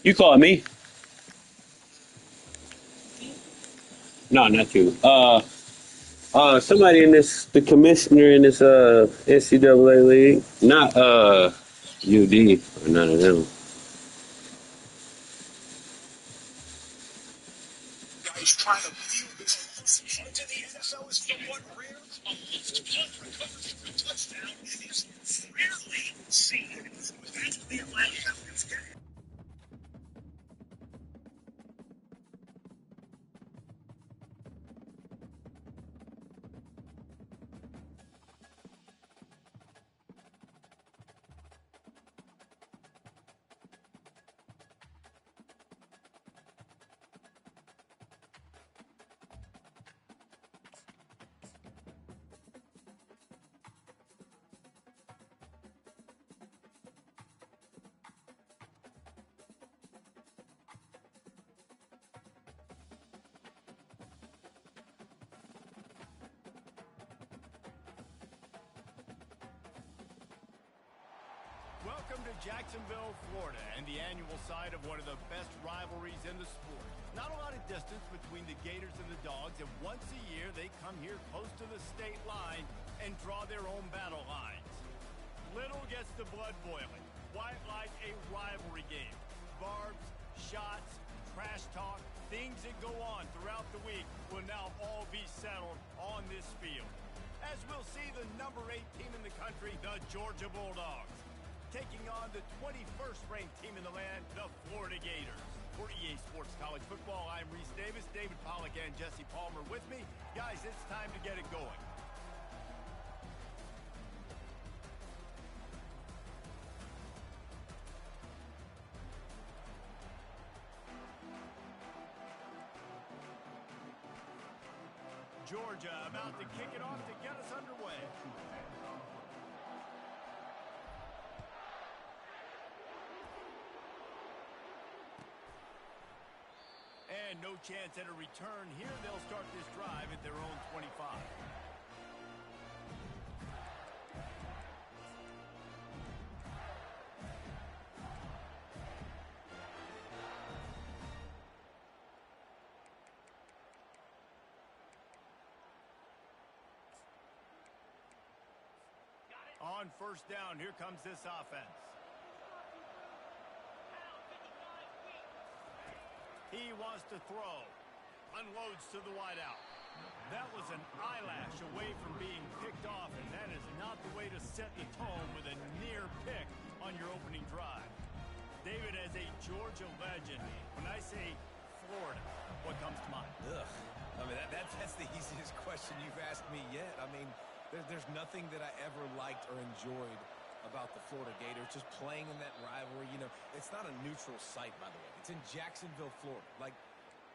You call me? No, not you. Somebody in this, the commissioner in this NCAA league, not UD or none of them. Welcome to Jacksonville, Florida, and the annual site of one of the best rivalries in the sport. Not a lot of distance between the Gators and the Dogs, and once a year they come here close to the state line and draw their own battle lines. Little gets the blood boiling, quite like a rivalry game. Barbs, shots, trash talk, things that go on throughout the week will now all be settled on this field. As we'll see the number 8 team in the country, the Georgia Bulldogs, taking on the 21st ranked team in the land, the Florida Gators. For EA Sports College Football, I'm Reese Davis, David Pollack, and Jesse Palmer with me. Guys, it's time to get it going. Georgia about to kick it off to get us underway. And no chance at a return here. They'll start this drive at their own 25. On first down, here comes this offense. He wants to throw. Unloads to the wideout. That was an eyelash away from being picked off, and that is not the way to set the tone with a near pick on your opening drive. David, as a Georgia legend, when I say Florida, what comes to mind? Ugh. I mean, that's the easiest question you've asked me yet. I mean, there's nothing that I ever liked or enjoyed about the Florida Gators, just playing in that rivalry. You know, it's not a neutral site, by the way. It's in Jacksonville, Florida. Like,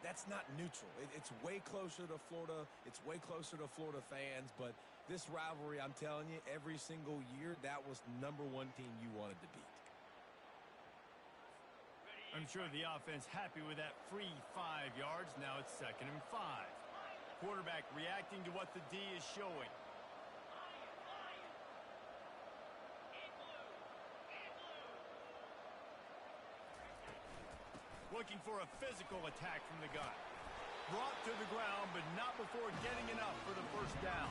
that's not neutral. It's way closer to Florida. It's way closer to Florida fans. But this rivalry, I'm telling you, every single year, that was number 1 team you wanted to beat. I'm sure the offense happy with that free 5 yards. Now it's 2nd and 5. Quarterback reacting to what the D is showing. Looking for a physical attack from the gun. Brought to the ground, but not before getting enough for the first down.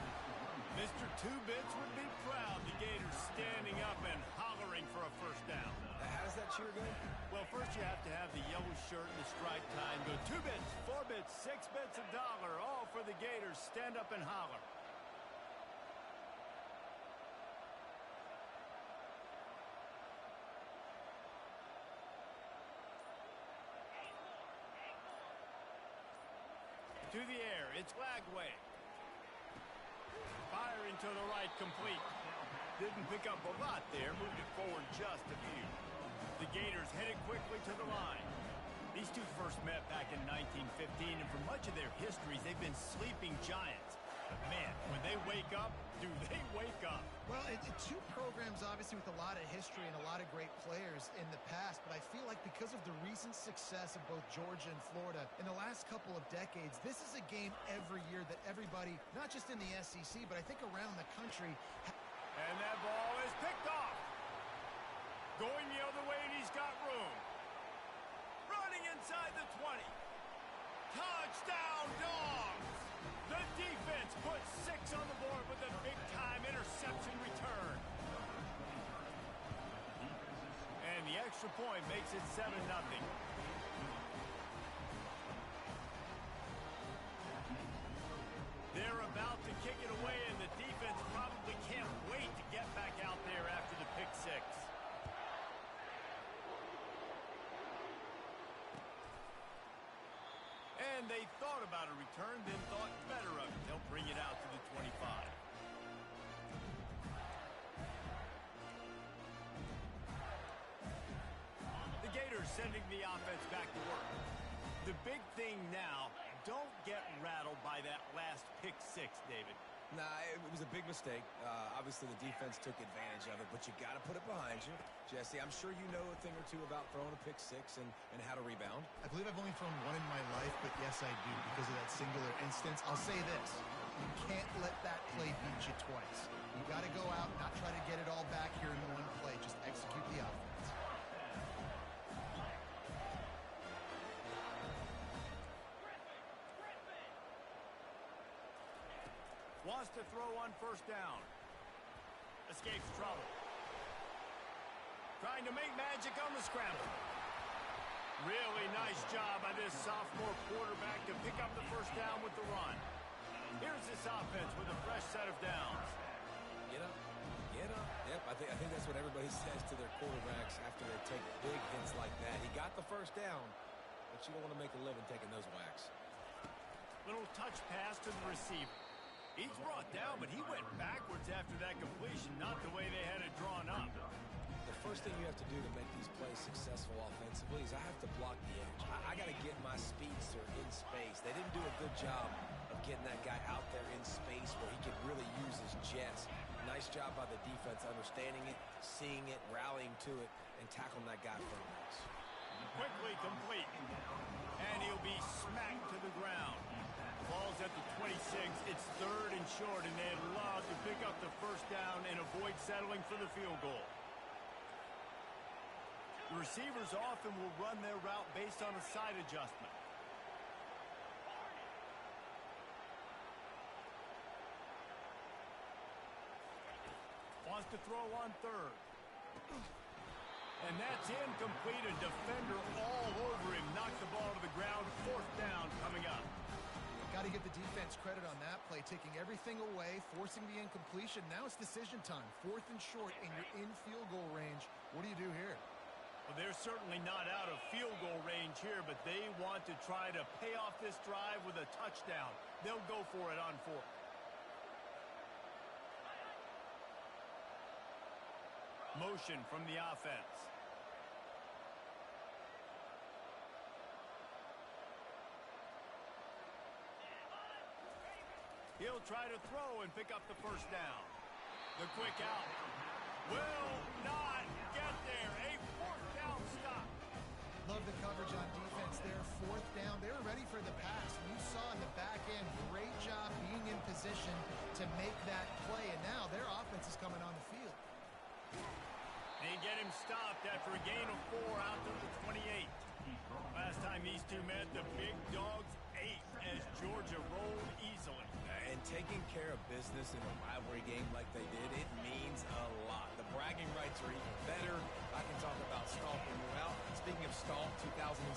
Mr. Two-Bits would be proud. The Gators standing up and hollering for a first down. How does that cheer go? Well, first you have to have the yellow shirt and the stripe tie and go 2 bits, 4 bits, 6 bits, $1, all for the Gators. Stand up and holler. To the air, it's Lagway. Firing to the right, complete. Didn't pick up a lot there, moved it forward just a few. The Gators headed quickly to the line. These two first met back in 1915, and for much of their histories, they've been sleeping giants. But man, when they wake up, do they wake up? Well, two programs, obviously, with a lot of history and a lot of great players in the past, but I feel like because of the recent success of both Georgia and Florida in the last couple of decades, this is a game every year that everybody, not just in the SEC, but I think around the country. And that ball is picked off. Going the other way, and he's got room. inside the 20. Touchdown, Dogs! The defense puts 6 on the board with a big-time interception return. And the extra point makes it 7-0. They're about to kick it away, and the defense probably can't wait to get back out there after the pick 6. And they thought about a return, then thought better of it. They'll bring it out to the 25. The Gators sending the offense back to work. The big thing now, don't get rattled by that last pick 6, David. Nah, it was a big mistake. Obviously, the defense took advantage of it, but you got to put it behind you. Jesse, I'm sure you know a thing or two about throwing a pick 6 and how to rebound. I believe I've only thrown one in my life, but yes, I do because of that singular instance. I'll say this. You can't let that play beat you twice. You got to go out, not try to get it all back here in one play. Just execute the offense. Wants to throw on first down. Escapes trouble. Trying to make magic on the scramble. Really nice job by this sophomore quarterback to pick up the first down with the run. Here's this offense with a fresh set of downs. Get up. Get up. Yep, I think that's what everybody says to their quarterbacks after they take big hits like that. He got the first down, but you don't want to make a living taking those whacks. Little touch pass to the receiver. He's brought down, but he went backwards after that completion, not the way they had it drawn up. The first thing you have to do to make these plays successful offensively is I have to block the edge. I got to get my speedster in space. They didn't do a good job of getting that guy out there in space where he could really use his jets. Nice job by the defense understanding it, seeing it, rallying to it, and tackling that guy first. Quickly complete. And he'll be smacked to the ground. Ball's at the 26. It's 3rd and short, and they'd love to pick up the first down and avoid settling for the field goal. The receivers often will run their route based on a side adjustment. Wants to throw on 3rd. And that's incomplete. A defender all over him. Knocked the ball to the ground. 4th down coming up. Got to give the defense credit on that play, taking everything away, forcing the incompletion. Now it's decision time. 4th and short, and you're in field goal range. What do you do here? Well, they're certainly not out of field goal range here, but they want to try to pay off this drive with a touchdown. They'll go for it on 4th. Motion from the offense. He'll try to throw and pick up the first down. The quick out. Will not get there. A 4th down stop. Love the coverage on defense there. 4th down. They were ready for the pass. You saw in the back end, great job being in position to make that play. And now their offense is coming on the field. They get him stopped after a gain of 4 out to the 28. Last time these two met, the Big Dogs ate as Georgia rolled easily. And taking care of business in a rivalry game like they did, it means a lot. The bragging rights are even better. I can talk about stalking throughout. Speaking of stalk, 2007,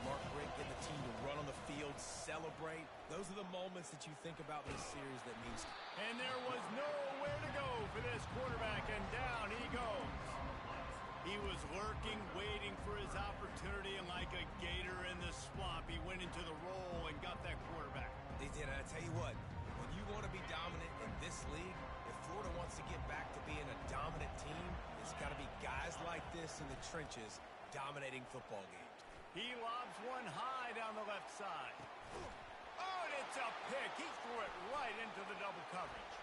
Mark Richt getting the team to run on the field, celebrate. Those are the moments that you think about in this series that means. And there was nowhere to go for this quarterback, and down he goes. He was lurking, waiting for his opportunity, and like a gator in the swamp, he went into the roll and got that quarterback. They did, and I tell you what, when you want to be dominant in this league, if Florida wants to get back to being a dominant team, it's got to be guys like this in the trenches dominating football games. He lobs one high down the left side. Oh, and it's a pick. He threw it right into the double coverage.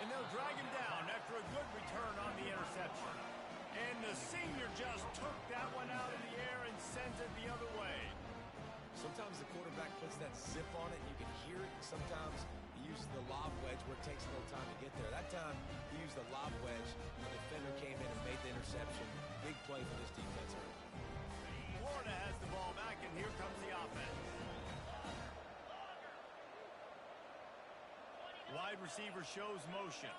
And they'll drag him down after a good return on the interception. And the senior just took that one out in the air and sends it the other way. Sometimes the quarterback puts that zip on it, and you can hear it. Sometimes he uses the lob wedge where it takes a little time to get there. That time, he used the lob wedge. The defender came in and made the interception. Big play for this defense. Florida has the ball back, and here comes the offense. Wide receiver shows motion.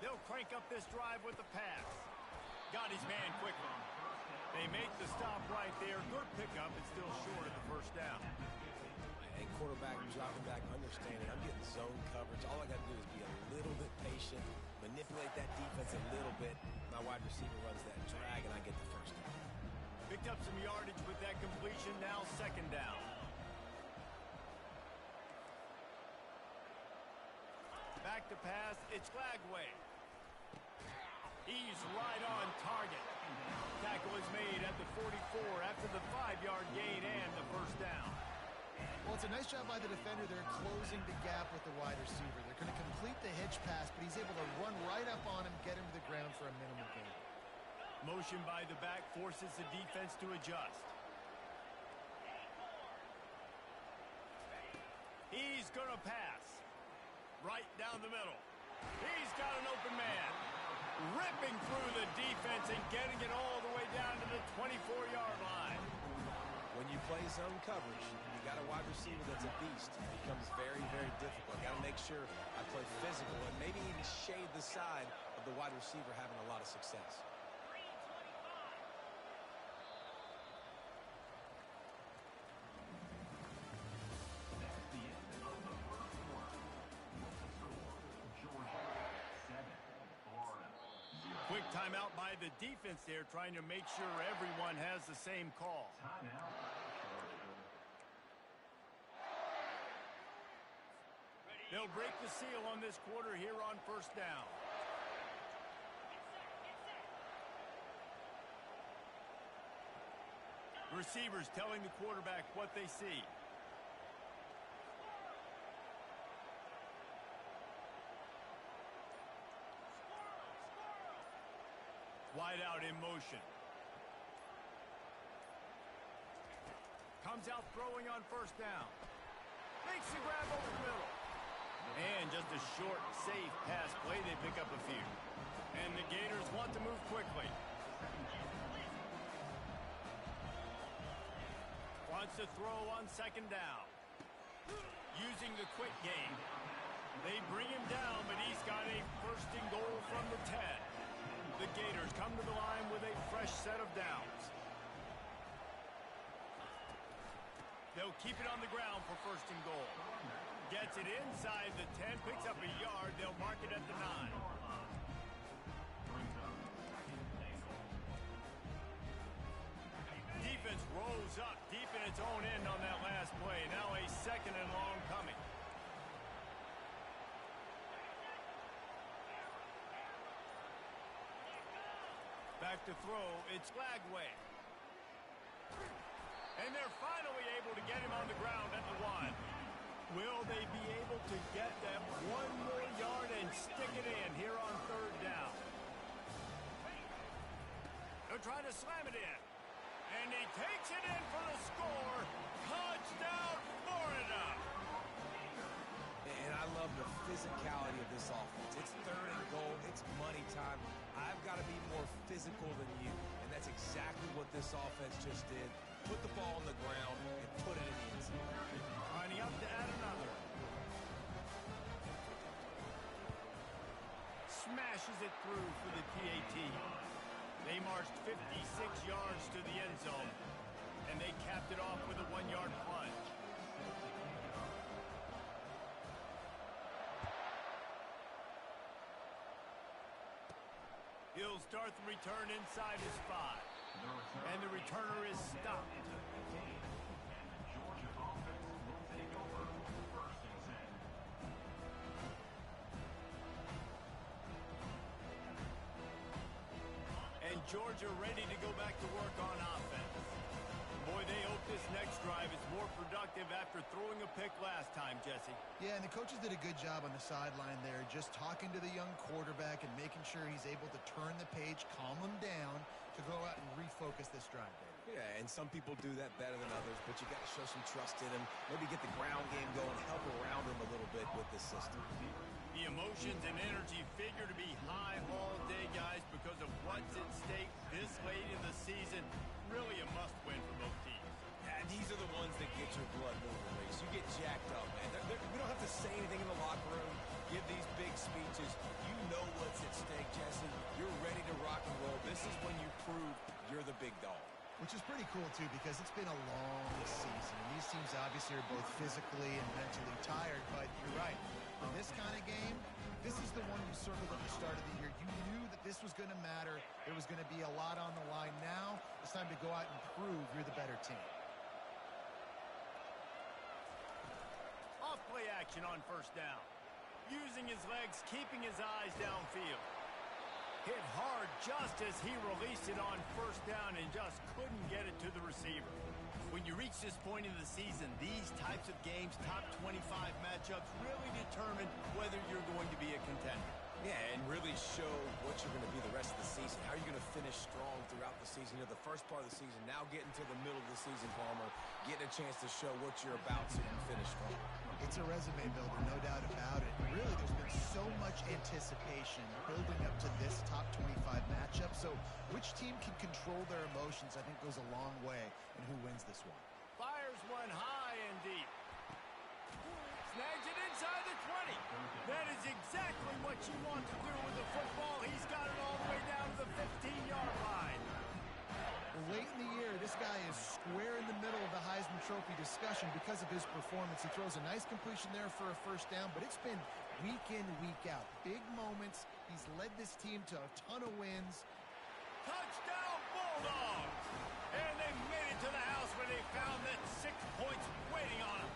They'll crank up this drive with the pass. Got his man quickly. They make the stop right there. Good pickup. It's still short of the first down. And quarterback dropping back, understanding I'm getting zone coverage. All I got to do is be a little bit patient, manipulate that defense a little bit. My wide receiver runs that drag, and I get the first down. Picked up some yardage with that completion. Now second down. Back to pass. It's Glagway. He's right on target. Tackle is made at the 44 after the 5-yard gain and the first down. Well, it's a nice job by the defender. They're closing the gap with the wide receiver. They're going to complete the hitch pass, but he's able to run right up on him, get him to the ground for a minimal gain. Motion by the back forces the defense to adjust. He's going to pass. Right down the middle. He's got an open man. Ripping through the defense and getting it all the way down to the 24-yard line. When you play zone coverage, you got a wide receiver that's a beast. It becomes very, very difficult. Got to make sure I play physical and maybe even shade the side of the wide receiver having a lot of success. Quick timeout by the defense there, trying to make sure everyone has the same call. They'll break the seal on this quarter here on first down. Receivers telling the quarterback what they see. Wide out in motion. Comes out throwing on first down. Makes the grab over the middle. And just a short, safe pass play. They pick up a few. And the Gators want to move quickly. Wants to throw on second down. Using the quick game. They bring him down, but he's got a first and goal from the 10. The Gators come to the line with a fresh set of downs. They'll keep it on the ground for first and goal. Gets it inside the 10, picks up a yard. They'll mark it at the 9. Defense rolls up deep in its own end on that last play. Now a second and long coming. Back to throw, it's Glagway. And they're finally able to get him on the ground at the 1. Will they be able to get that one more yard and stick it in here on third down? They're trying to slam it in. And he takes it in for the score. Touchdown, Florida! And I love the physicality of this offense. It's third and goal. It's money time. I've got to be more physical than you. And that's exactly what this offense just did. Put the ball on the ground and put it in the end zone. Lining up to add another. Smashes it through for the PAT. They marched 56 yards to the end zone. And they capped it off with a 1-yard plunge. He'll start the return inside his 5. And the returner is stopped. And Georgia ready to go back to work on offense. Boy, they hope this next drive is more productive after throwing a pick last time, Jesse. Yeah, and the coaches did a good job on the sideline there, just talking to the young quarterback and making sure he's able to turn the page, calm him down to go out and refocus this drive there. Yeah, and some people do that better than others, but you got to show some trust in him. Maybe get the ground game going, help around him a little bit with this system. The emotions and energy figure to be high all day, guys, because of what's at stake this late in the season. Really a must-win for both teams. Yeah, these are the ones that get your blood moving, Reese. You get jacked up, man. We don't have to say anything in the locker room, give these big speeches. You know what's at stake, Jesse. You're ready to rock and roll. This is when you prove you're the big dog. Which is pretty cool, too, because it's been a long season. And these teams obviously are both physically and mentally tired, but you're right. For this kind of game, this is the one you circled at the start of the year. You knew that this was going to matter. There was going to be a lot on the line. Now it's time to go out and prove you're the better team. Off play action on first down. Using his legs, keeping his eyes downfield. Hit hard just as he released it on first down and just couldn't get it to the receiver. When you reach this point in the season, these types of games, top 25 matchups, really determine whether you're going to be a contender. Yeah, and really show what you're going to be the rest of the season. How are you going to finish strong throughout the season? You know, the first part of the season, now getting to the middle of the season, Palmer, getting a chance to show what you're about so you can finish strong. It's a resume builder, no doubt about it. Really, there's been so much anticipation building up to this top 25 matchup. So which team can control their emotions, I think, goes a long way in who wins this one. Fires one high and deep. Snags it inside the 20. That is exactly what you want to do with the football. He's got it all the way down to the 15-yard line. Late in the year, this guy is square in the middle of the Heisman Trophy discussion because of his performance. He throws a nice completion there for a first down, but it's been week in, week out. Big moments. He's led this team to a ton of wins. Touchdown Bulldogs! And they made it to the house where they found that 6 points waiting on them.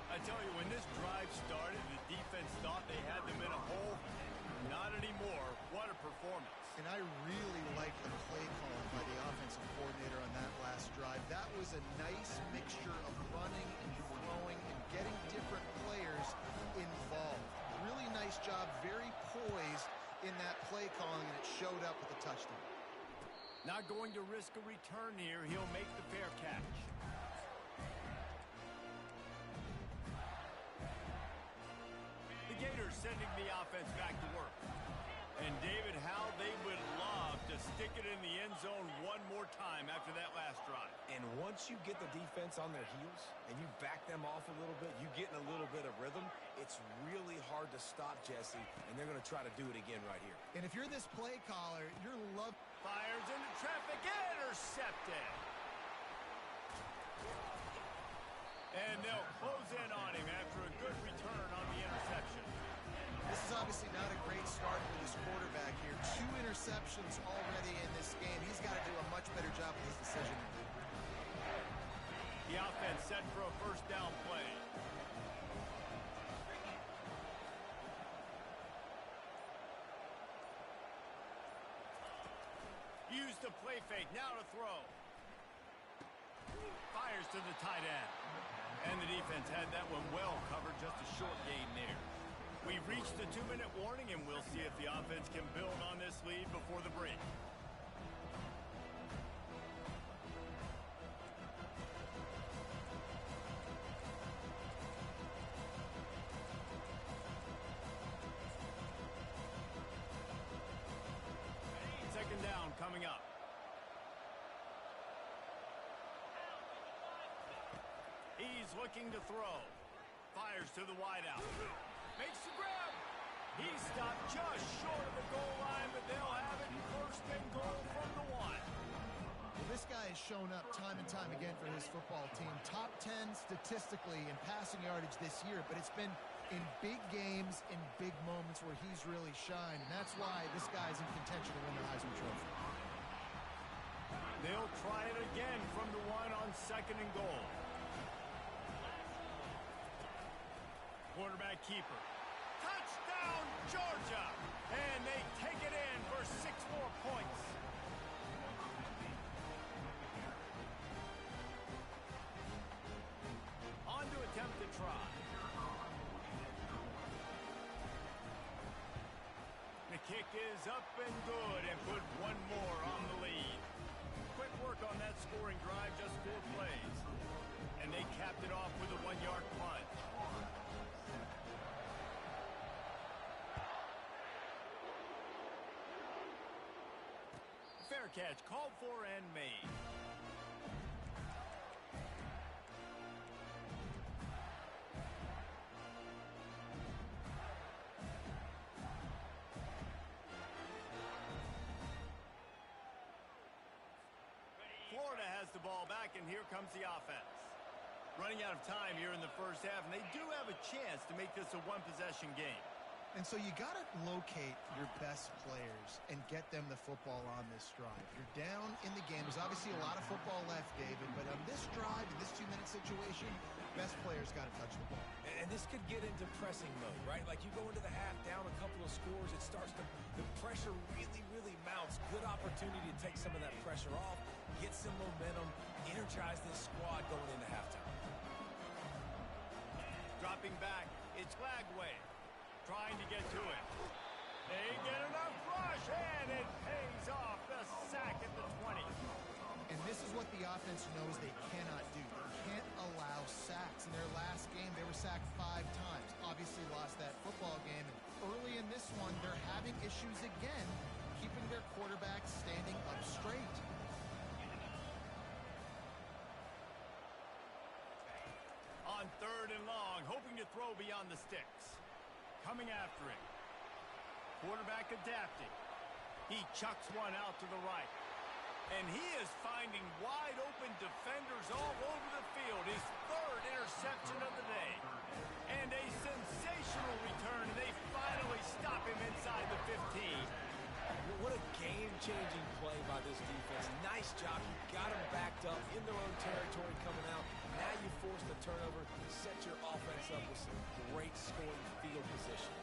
I tell you, when this drive started, the defense thought they had them in a hole. Not anymore. What a performance. And I really like the play calling by the offensive coordinator on that last drive. That was a nice mixture of running and throwing and getting different players involved. Really nice job, very poised in that play calling, and it showed up with a touchdown. Not going to risk a return here. He'll make the fair catch. The Gators sending the offense back to work. And David, how they would love to stick it in the end zone one more time after that last drive. And once you get the defense on their heels and you back them off a little bit, you get in a little bit of rhythm, it's really hard to stop, Jesse, and they're going to try to do it again right here. And if you're this play caller, you're loving. Fires into traffic, intercepted. And they'll close in on him after a good return on the interception. This is obviously not a great start for this quarterback here. 2 interceptions already in this game. He's got to do a much better job with his decision. The offense set for a first down play. Use the play fake, now to throw. Fires to the tight end. And the defense had that one well covered, just a short gain there. We've reached the 2-minute warning, and we'll see if the offense can build on this lead before the break. Second down coming up. He's looking to throw. Fires to the wideout. Makes the grab. He stopped just short of the goal line, but they'll have it first and goal from the 1. Well, this guy has shown up time and time again for his football team. Top 10 statistically in passing yardage this year, but it's been in big games, in big moments where he's really shined, and that's why this guy's in contention to win the Heisman Trophy. They'll try it again from the 1 on second and goal. Quarterback keeper. Touchdown, Georgia! And they take it in for 6 more points. On to attempt to try. The kick is up and good and put one more on the lead. Quick work on that scoring drive, just 4 plays. And they capped it off with a 1-yard punt. Fair catch, called for and made. Florida has the ball back, and here comes the offense. Running out of time here in the first half, and they do have a chance to make this a one-possession game. And so you got to locate your best players and get them the football on this drive. You're down in the game. There's obviously a lot of football left, David, but on this drive, in this 2-minute situation, best players got to touch the ball. And this could get into pressing mode, right? Like you go into the half down a couple of scores, it starts to, the pressure really, really mounts. Good opportunity to take some of that pressure off, get some momentum, energize this squad going into halftime. Dropping back, it's Lagway. Trying to get to it. They get enough rush, and it pays off. The sack at the 20. And this is what the offense knows they cannot do. They can't allow sacks. In their last game, they were sacked 5 times. Obviously lost that football game. And early in this one, they're having issues again, keeping their quarterback standing up straight. On 3rd and long, hoping to throw beyond the sticks. Coming after him. Quarterback adapting. He chucks one out to the right. And he is finding wide open defenders all over the field. His 3rd interception of the day. And a sensational return. They finally stop him inside the 15. What a game-changing play by this defense. Nice job. You got them backed up in their own territory coming out. Now you force the turnover, set your offense up with some great scoring field position.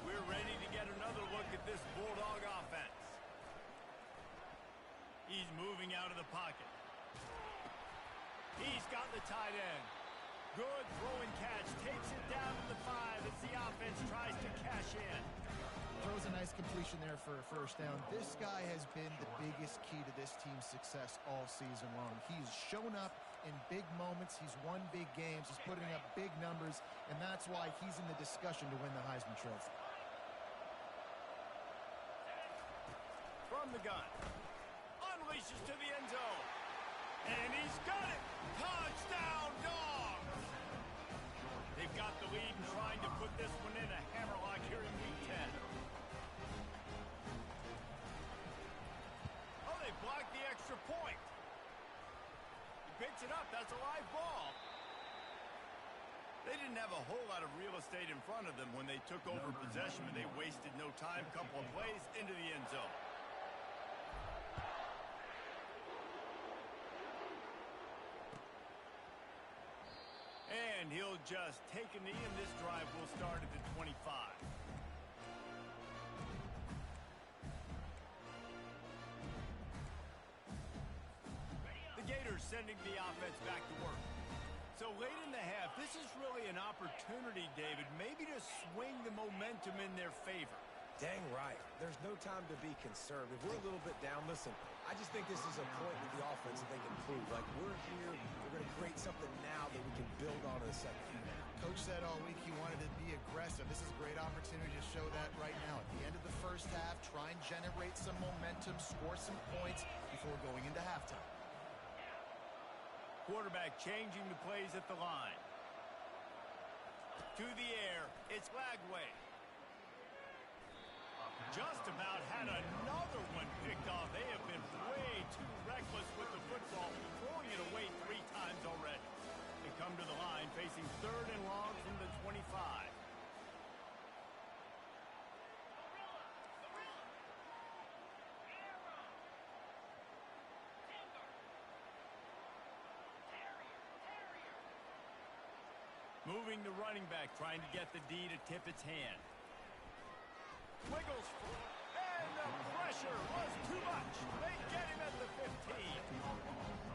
We're ready to get another look at this Bulldog offense. He's moving out of the pocket. He's got the tight end. Good throwing catch. Takes it down to the 5 as the offense tries to cash in. Throws a nice completion there for a first down. This guy has been the biggest key to this team's success all season long. He's shown up in big moments. He's won big games. He's putting up big numbers, and that's why he's in the discussion to win the Heisman Trophy. From the gun. Unleashes to the end zone. And he's got it. Touchdown, Dogs! They've got the lead and trying to put this one in a hammerlock here in Week 10. Oh, they blocked the extra point. He picks it up. That's a live ball. They didn't have a whole lot of real estate in front of them when they took over possession, and they wasted no time. Couple of plays into the end zone. And he'll just take a knee, and this drive will start at the 25. The Gators sending the offense back to work. So late in the half, this is really an opportunity, David, maybe to swing the momentum in their favor. Dang right. There's no time to be concerned. If we're a little bit down, listen, I just think this is a point with the offense that they can prove. Like, we're here, we're going to create something now that we can build on in the second half. Coach said all week he wanted to be aggressive. This is a great opportunity to show that right now. At the end of the first half, try and generate some momentum, score some points before going into halftime. Quarterback changing the plays at the line. To the air, it's Lagway. Just about had another one picked off. They have been way too reckless with the football, throwing it away 3 times already. They come to the line facing 3rd and long from the 25. Moving the running back, trying to get the D to tip its hand. Wiggles, and the pressure was too much. They get him at the 15.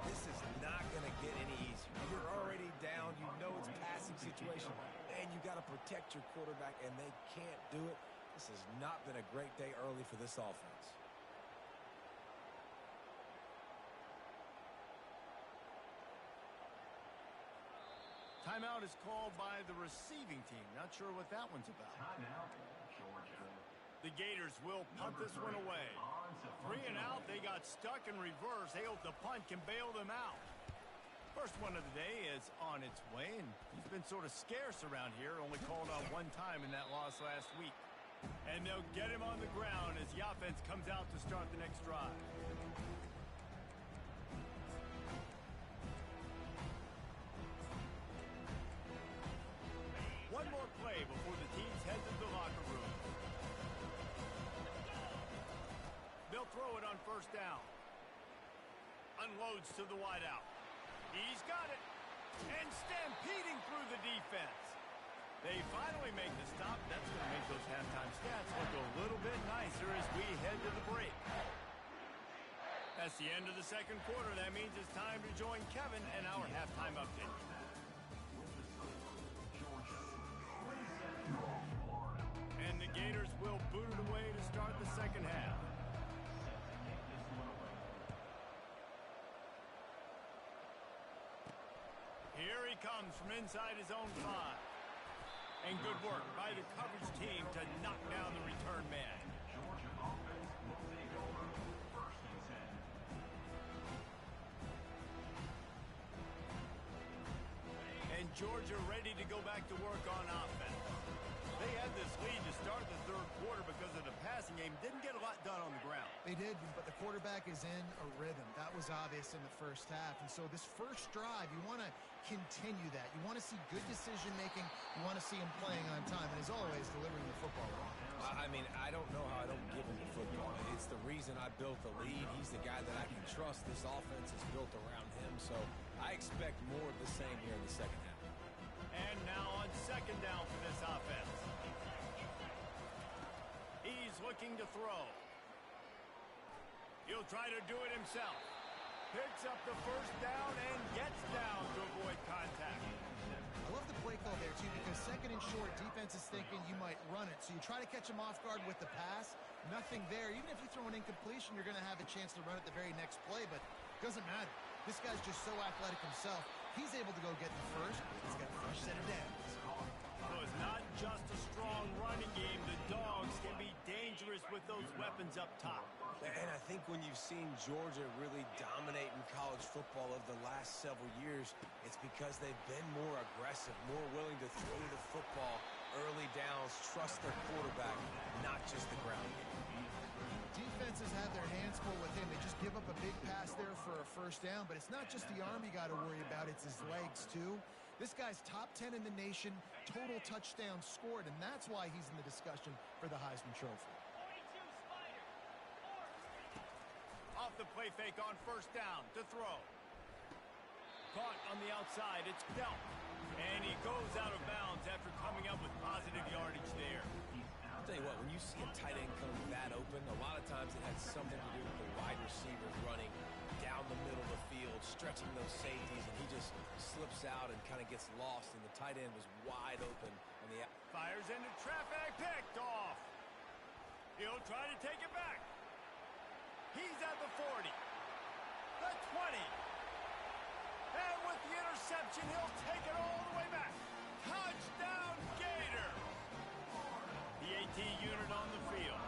This is not going to get any easier. You're already down. You know it's a passing situation, and you got to protect your quarterback, and they can't do it. This has not been a great day early for this offense. Timeout is called by the receiving team. Not sure what that one's about. Timeout, Georgia. The Gators will punt this one away. 3 and out, they got stuck in reverse. They hope the punt can bail them out. First one of the day is on its way, and he's been sort of scarce around here, only called out 1 time in that loss last week. And they'll get him on the ground as the offense comes out to start the next drive. One more play before the teams head to the locker room. They'll throw it on first down. Unloads to the wideout. He's got it. And stampeding through the defense. They finally make the stop. That's going to make those halftime stats look a little bit nicer as we head to the break. That's the end of the second quarter. That means it's time to join Kevin and our halftime update. And the Gators will boot it away to start the second half. Here he comes from inside his own 5. And good work by the coverage team to knock down the return man. Georgia offense will take over 1st and 10. And Georgia ready to go back to work on offense. They had this lead to start the third quarter because of the passing game. Didn't get a lot done on the ground. They did, but the quarterback is in a rhythm. That was obvious in the first half. And so this first drive, you want to continue that. You want to see good decision-making. You want to see him playing on time. And as always, delivering the football. I mean, I don't know how I don't give him the football. It's the reason I built the lead. He's the guy that I can trust. This offense is built around him. So I expect more of the same here in the second half. And now on second down for this offense. He's looking to throw. He'll try to do it himself. Picks up the first down and gets down to avoid contact. I love the play call there, too, because second and short, defense is thinking you might run it. So you try to catch him off guard with the pass. Nothing there. Even if you throw an incompletion, you're going to have a chance to run it the very next play, but it doesn't matter. This guy's just so athletic himself. He's able to go get the first. He's got a fresh set of downs. So it's not just a strong running game. The Dogs can be dangerous with those weapons up top. And I think when you've seen Georgia really dominate in college football over the last several years, it's because they've been more aggressive, more willing to throw the football early downs, trust their quarterback, not just the ground game. Defenses have their hands full with him. They just give up a big pass there for a first down, but it's not just the arm you got to worry about, it's his legs too. This guy's top 10 in the nation, total touchdowns scored, and that's why he's in the discussion for the Heisman Trophy. Off the play fake on first down to throw. Caught on the outside, it's dealt. And he goes out of bounds after coming up with positive yardage there. I'll tell you what, when you see a tight end come that open, a lot of times it has something to do with the wide receivers running down the middle of the field, stretching those safeties, and he just slips out and kind of gets lost, and the tight end was wide open on the out. Fires into traffic, picked off. He'll try to take it back. He's at the 40, the 20. And with the interception, he'll take it all the way back. Touchdown, Gator! The AT unit on the field.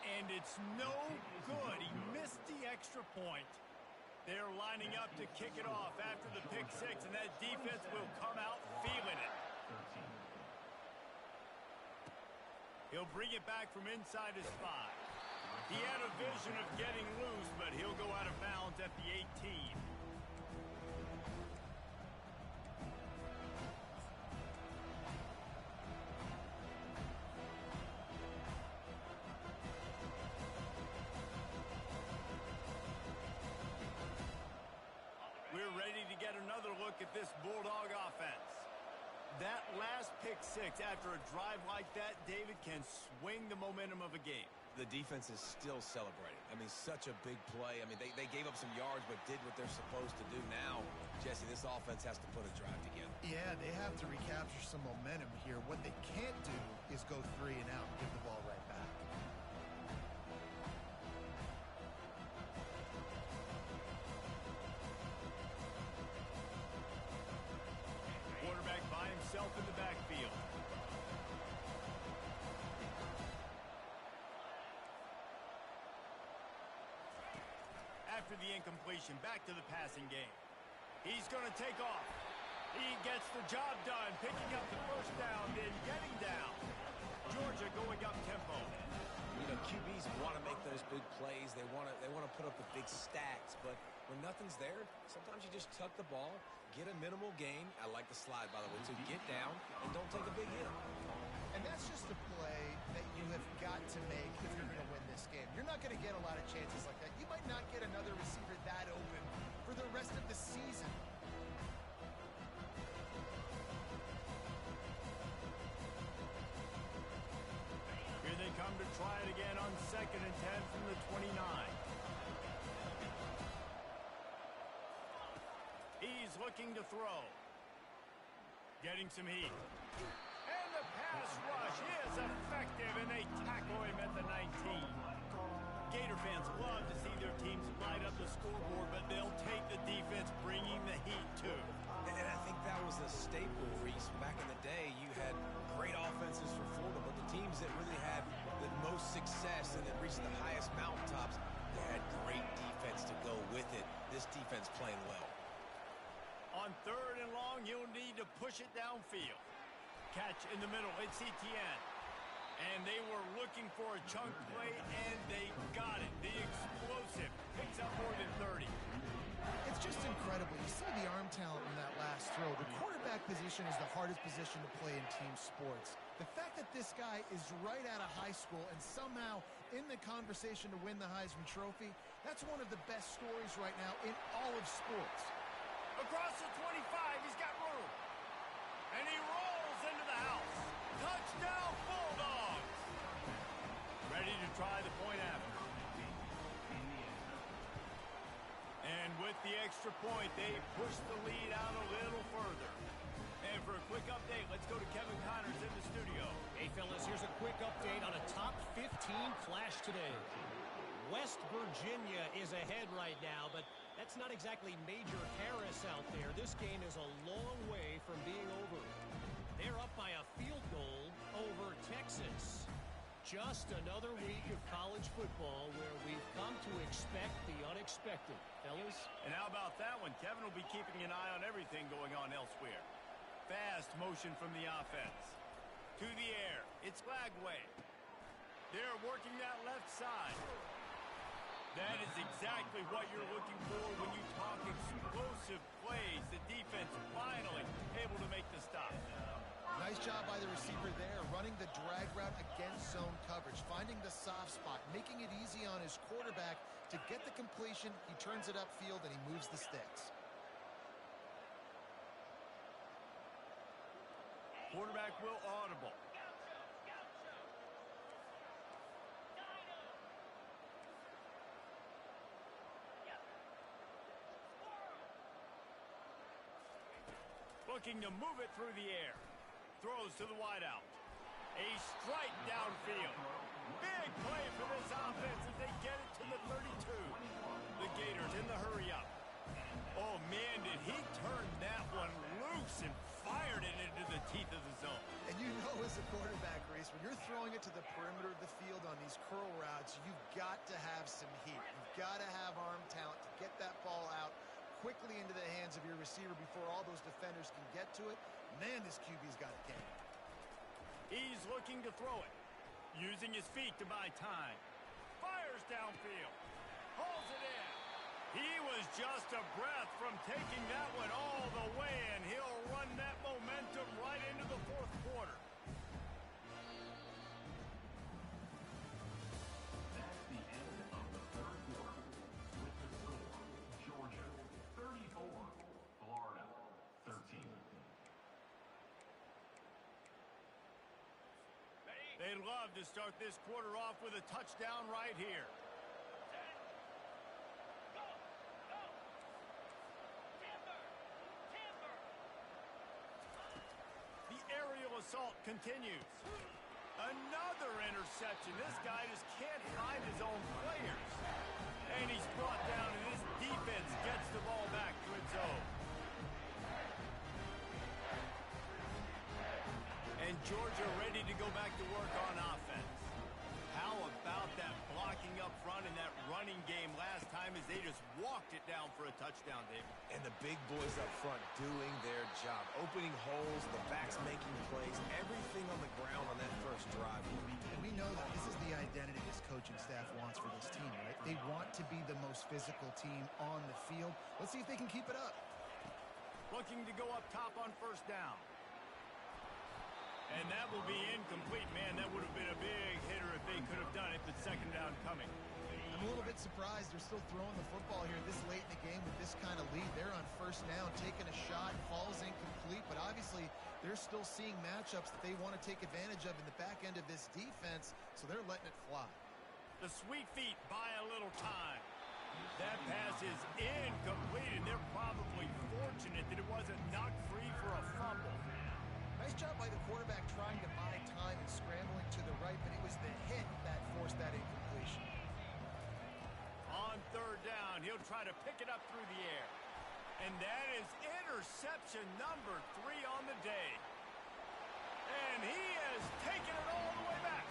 And it's no good. He missed the extra point. They're lining up to kick it off after the pick six, and that defense will come out feeling it. He'll bring it back from inside his 5. He had a vision of getting loose, but he'll go out of bounds at the 18. We're ready to get another look at this Bulldog offense. That last pick six after a drive like that, David, can swing the momentum of a game. The defense is still celebrating. I mean, such a big play. I mean, they gave up some yards but did what they're supposed to do. Now, Jesse, this offense has to put a drive together. Yeah, they have to recapture some momentum here. What they can't do is go 3 and out and give the ball right back. Quarterback by himself in the backfield. after the incompletion. Back to the passing game. He's going to take off. He gets the job done, picking up the first down, then getting down. Georgia going up tempo. You know, QBs want to make those big plays. They want to put up the big stats. But when nothing's there, sometimes you just tuck the ball, get a minimal gain. I like the slide, by the way, to get down and don't take a big hit. And that's just a play that you have got to make if you're going to win this game. You're not going to get a lot of chances like that. You might not get another receiver that open for the rest of the season. Here they come to try it again on 2nd and 10 from the 29. He's looking to throw. Getting some heat. And the pass rush is effective, and they tackle him at the 19. Gator fans love to see their teams light up the scoreboard, but they'll take the defense bringing the heat too. And I think that was a staple, Reese. Back in the day, you had great offenses for Florida, but the teams that really had the most success and that reached the highest mountaintops, they had great defense to go with it. This defense playing well. On 3rd and long, you'll need to push it downfield. Catch in the middle, it's Ncaa. And they were looking for a chunk play, and they got it. The explosive picks up more than 30. It's just incredible. You see the arm talent in that last throw. The quarterback position is the hardest position to play in team sports. The fact that this guy is right out of high school and somehow in the conversation to win the Heisman Trophy, that's one of the best stories right now in all of sports. Across the 25, he's got room. And he rolls into the house. Touchdown, Bulldogs! Ready to try the point after. And with the extra point, they push the lead out a little further. And for a quick update, let's go to Kevin Connors in the studio. Hey, fellas, here's a quick update on a top 15 clash today. West Virginia is ahead right now, but that's not exactly Major Harris out there. This game is a long way from being over. They're up by a field goal over Texas. Just another week of college football where we've come to expect the unexpected. Fellas? And how about that one? Kevin will be keeping an eye on everything going on elsewhere. Fast motion from the offense. To the air. It's Lagway. They're working that left side. That is exactly what you're looking for when you talk explosive plays. The defense finally able to make the stop. Nice job by the receiver there, running the drag route against zone coverage, finding the soft spot, making it easy on his quarterback to get the completion. He turns it upfield and he moves the sticks. Quarterback will audible. Looking to move it through the air. Throws to the wideout. A strike downfield. Big play for this offense as they get it to the 32. The Gators in the hurry up. Oh, man, did he turn that one loose and fired it into the teeth of the zone. And you know as a quarterback, Reese, when you're throwing it to the perimeter of the field on these curl routes, you've got to have some heat. You've got to have arm talent to get that ball out quickly into the hands of your receiver before all those defenders can get to it. Man, this QB's got a game. He's looking to throw it. Using his feet to buy time. Fires downfield. Pulls it in. He was just a breath from taking that one all the way, and he'll run that momentum right into the fourth quarter. That's the end of the third quarter. With the score, Georgia 34, Florida 13. They'd love to start this quarter off with a touchdown right here. The aerial assault continues. Another interception. This guy just can't find his own players. And he's brought down, and his defense gets the ball back to its own. And Georgia ready to go back to work on offense. How about that blocking up front and that running game last time as they just walked it down for a touchdown, David. And the big boys up front doing their job. Opening holes, the backs making plays, everything on the ground on that first drive. And we know that this is the identity this coaching staff wants for this team, right? They want to be the most physical team on the field. Let's see if they can keep it up. Looking to go up top on first down. And that will be incomplete. Man, that would have been a big hitter if they could have done it, but second down coming. I'm a little bit surprised they're still throwing the football here this late in the game with this kind of lead. They're on first down, taking a shot, falls incomplete, but obviously they're still seeing matchups that they want to take advantage of in the back end of this defense, so they're letting it fly. The sweet feet buy a little time. That pass is incomplete, and they're probably fortunate that it wasn't knocked free for a fumble. Nice job by the quarterback trying to buy time and scrambling to the right, but it was the hit that forced that incompletion. On third down, he'll try to pick it up through the air. And that is interception number 3 on the day. And he has taken it all the way back.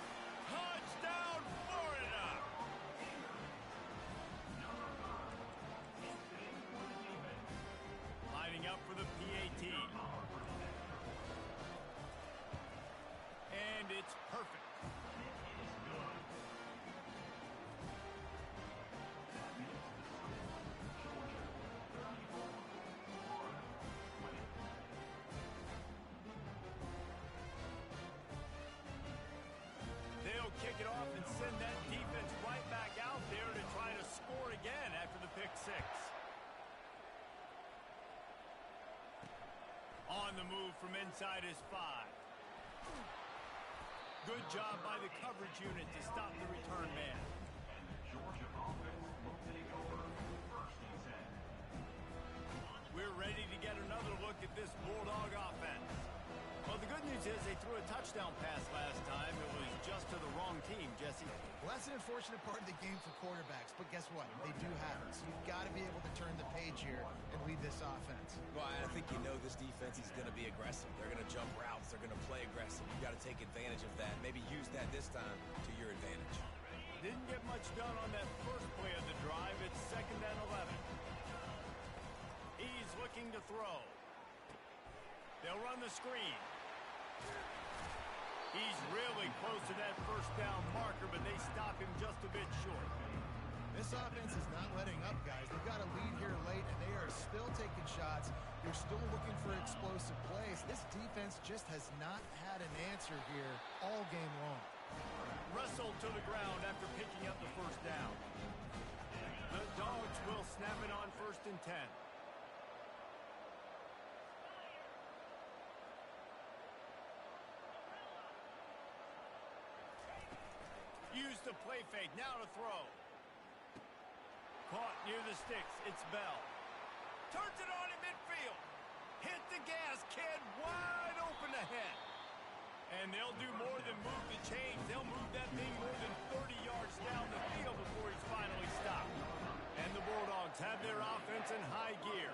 Touchdown, Florida! Lining up for the PAT. And it's perfect. They'll kick it off and send that defense right back out there to try to score again after the pick 6. On the move from inside his 5. Good job by the coverage unit to stop the return man. And the Georgia offense will take over first and 10. We're ready to get another look at this Bulldog offense. Well, the good news is they threw a touchdown pass last time. It was just to the wrong team, Jesse. Well, that's an unfortunate part of the game for quarterbacks, but guess what? They do have it, so you've got to be able to turn the page here and lead this offense. Well, I think you know this defense is going to be aggressive. They're going to jump routes. They're going to play aggressive. You've got to take advantage of that. Maybe use that this time to your advantage. Didn't get much done on that first play of the drive. It's second and 11. He's looking to throw. They'll run the screen. He's really close to that first down marker, but they stop him just a bit short. This offense is not letting up, guys. They've got a lead here late, and they are still taking shots. They're still looking for explosive plays. This defense just has not had an answer here all game long. Wrestled to the ground after picking up the first down. The Dogs will snap it on first and 10. Use the play fake. Now to throw. Caught near the sticks. It's Bell. Turns it on in midfield. Hit the gas, kid. Wide open ahead. And they'll do more than move the chains. They'll move that thing more than 30 yards down the field before he's finally stopped. And the Bulldogs have their offense in high gear.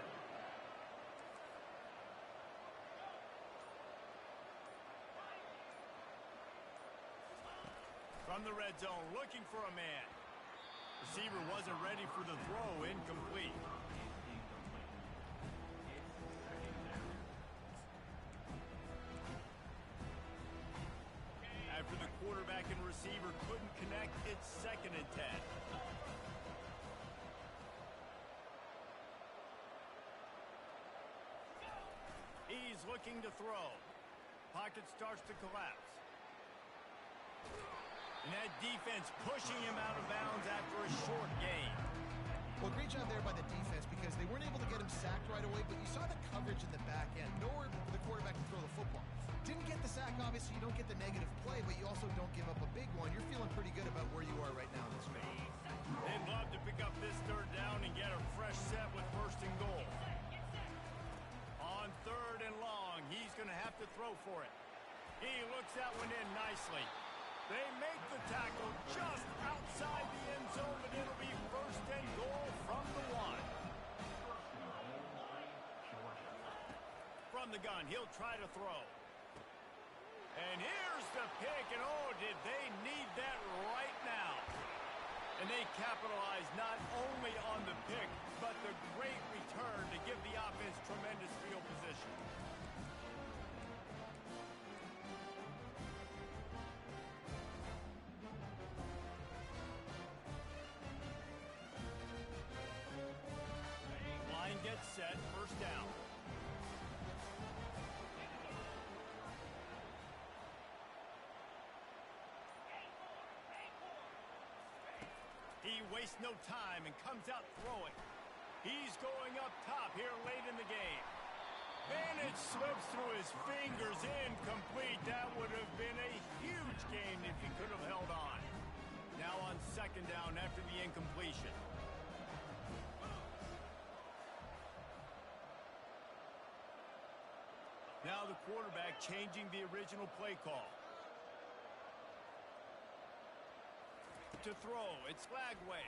From the red zone, looking for a man. Receiver wasn't ready for the throw, incomplete. After the quarterback and receiver couldn't connect, it's second and 10. He's looking to throw. Pocket starts to collapse. And that defense pushing him out of bounds after a short gain. Well, great job there by the defense because they weren't able to get him sacked right away, but you saw the coverage in the back end. Nowhere for the quarterback to throw the football. Didn't get the sack, obviously. You don't get the negative play, but you also don't give up a big one. You're feeling pretty good about where you are right now in this game. They'd love to pick up this third down and get a fresh set with first and goal. On third and long, he's going to have to throw for it. He looks that one in nicely. They make the tackle just outside the end zone, but it'll be first and goal from the 1. From the gun, he'll try to throw. And here's the pick, and oh, did they need that right now. And they they capitalized not only on the pick, but the great return to give the offense tremendous field position. Line gets set, first down. He wastes no time and comes out throwing. He's going up top here late in the game. And it slips through his fingers, incomplete. That would have been a huge gain if he could have held on. Now on second down after the incompletion. Now the quarterback changing the original play call. To throw, it's Flagway.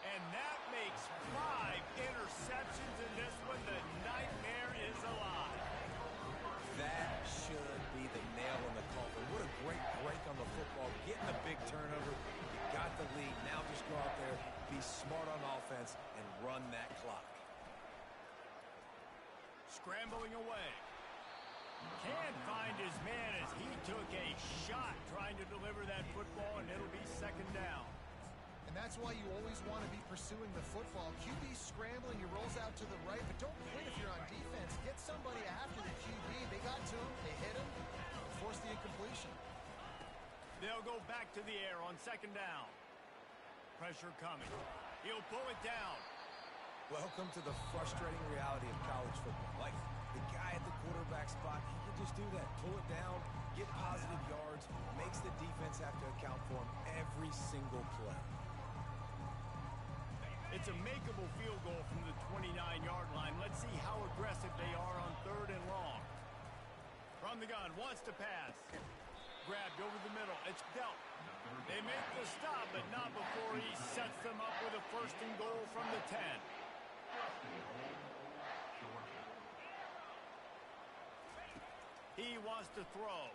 And that makes 5 interceptions in this one. The nightmare is alive. That should be the nail in the coffin. What a great break on the football. Getting a big turnover. You got the lead. Now just go out there, be smart on offense, and run that clock. Scrambling away. Can't find his man as he took a shot trying to deliver that football, and it'll be second down. And that's why you always want to be pursuing the football. QB scrambling, he rolls out to the right, but don't quit if you're on defense. Get somebody after the QB. They got to him, they hit him, and forced the incompletion. They'll go back to the air on second down. Pressure coming. He'll pull it down. Welcome to the frustrating reality of college football. Like, the guy at the quarterback spot, he can just do that. Pull it down, get positive yards, makes the defense have to account for him every single play. It's a makeable field goal from the 29-yard line. Let's see how aggressive they are on third and long. From the gun, wants to pass. Grabbed over the middle. It's dealt. They make the stop, but not before he sets them up with a first and goal from the 10. He wants to throw.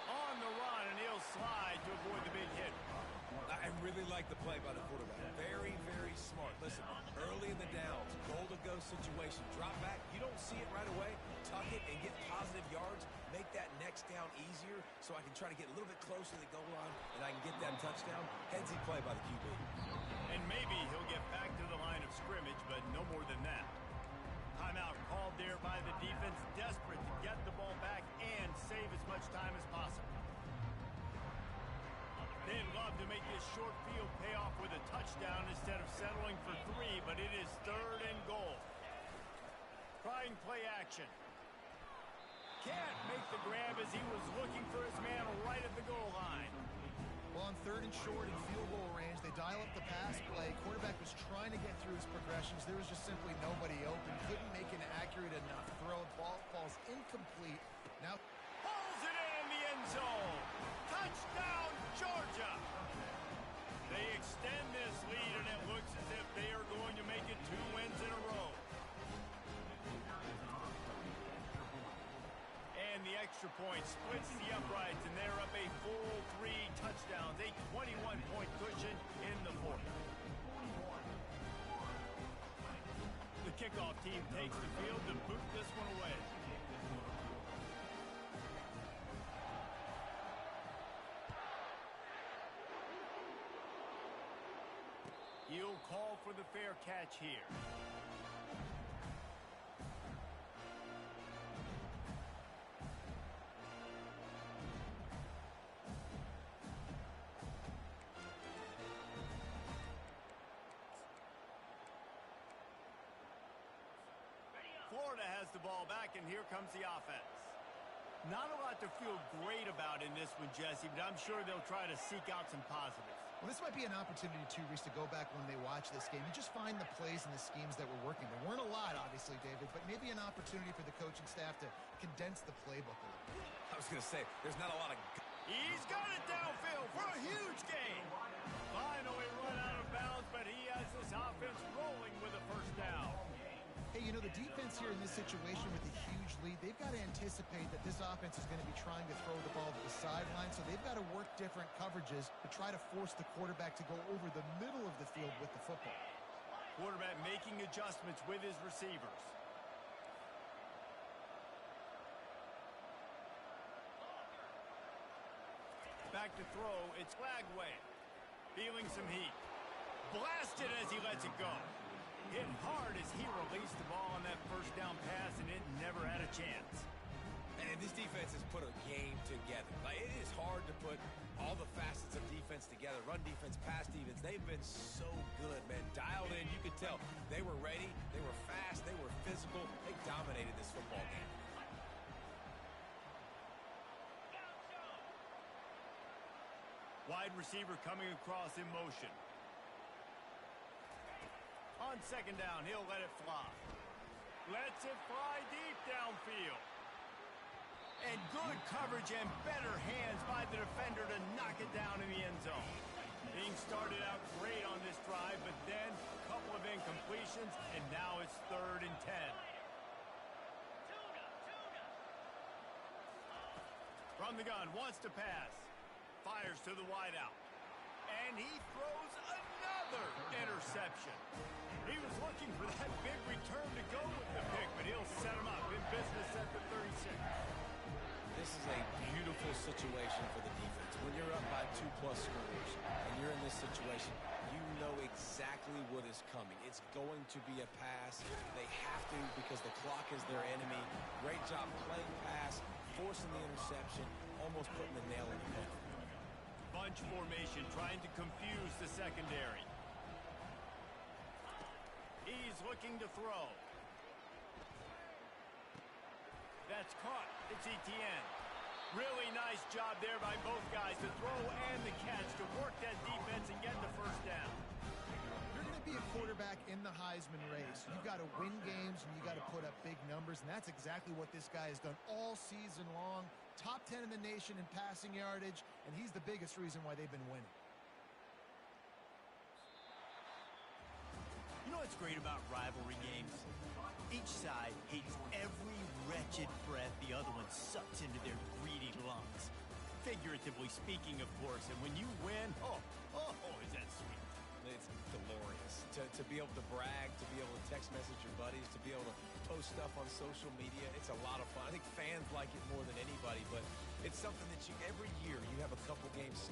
On the run, and he'll slide to avoid the big hit. I really like the play by the quarterback. Very, very smart. Listen, early in the downs, goal-to-go situation. Drop back. You don't see it right away. Tuck it and get positive yards. Make that next down easier so I can try to get a little bit closer to the goal line and I can get that touchdown. Headsy play by the QB. And maybe he'll get back to the line of scrimmage, but no more than that. Timeout called there by the defense, desperate to get the ball back and save as much time as possible. They'd love to make this short field pay off with a touchdown instead of settling for 3, but it is third and goal. Trying play action. Can't make the grab as he was looking for his man right at the goal line. Well, on third and short in field goal range, they dial up the pass play. Quarterback was trying to get through his progressions. There was just simply nobody open. Couldn't make an accurate enough throw. Ball falls incomplete. Now pulls it in the end zone. Touchdown, Georgia. They extend this lead, and it looks as if they are going to make it 2 wins in a row. And the extra point splits the uprights, and they're up a full 3 touchdowns, a 21-point cushion in the fourth. The kickoff team takes the field to boot this one away. He'll call for the fair catch here. Florida has the ball back, and here comes the offense. Not a lot to feel great about in this one, Jesse, but I'm sure they'll try to seek out some positives. Well, this might be an opportunity, too, Reese, to go back when they watch this game and just find the plays and the schemes that were working. There weren't a lot, obviously, David, but maybe an opportunity for the coaching staff to condense the playbook a little bit. I was going to say, there's not a lot of... He's got it downfield for a huge gain. Finally run out of bounds, but he has this offense rolling with a first down. Hey, you know, the defense here in this situation with a huge lead, they've got to anticipate that this offense is going to be trying to throw the ball to the sideline, so they've got to work different coverages to try to force the quarterback to go over the middle of the field with the football. Quarterback making adjustments with his receivers. Back to throw, it's Flagway. Feeling some heat. Blasted as he lets it go. Hit hard as he released the ball on that first down pass, and it never had a chance. And this defense has put a game together. Like, it is hard to put all the facets of defense together. Run defense, pass defense. They've been so good, man. Dialed in. You could tell they were ready. They were fast. They were physical. They dominated this football game. Wide receiver coming across in motion. On second down, he'll let it fly. Lets it fly deep downfield. And good coverage and better hands by the defender to knock it down in the end zone. Things started out great on this drive, but then a couple of incompletions, and now it's 3rd and 10. From the gun, wants to pass. Fires to the wideout. And he throws another interception. He was looking for that big return to go with the pick, but he'll set him up in business at the 36. This is a beautiful situation for the defense. When you're up by 2+ scores and you're in this situation, you know exactly what is coming. It's going to be a pass. They have to because the clock is their enemy. Great job playing pass, forcing the interception, almost putting the nail in the coffin. Bunch formation trying to confuse the secondary. He's looking to throw. That's caught. It's Etienne. Really nice job there by both guys, the throw and the catch, to work that defense and get the first down. You're going to be a quarterback in the Heisman race. You've got to win games and you got to put up big numbers, and that's exactly what this guy has done all season long. Top 10 in the nation in passing yardage, and he's the biggest reason why they've been winning. You know what's great about rivalry games? Each side hates every wretched breath the other one sucks into their greedy lungs. Figuratively speaking, of course, and when you win, oh, is that sweet. It's glorious to be able to brag, to be able to text message your buddies, to be able to post stuff on social media. It's a lot of fun. I think fans like it more than anybody, but it's something that every year you have a couple games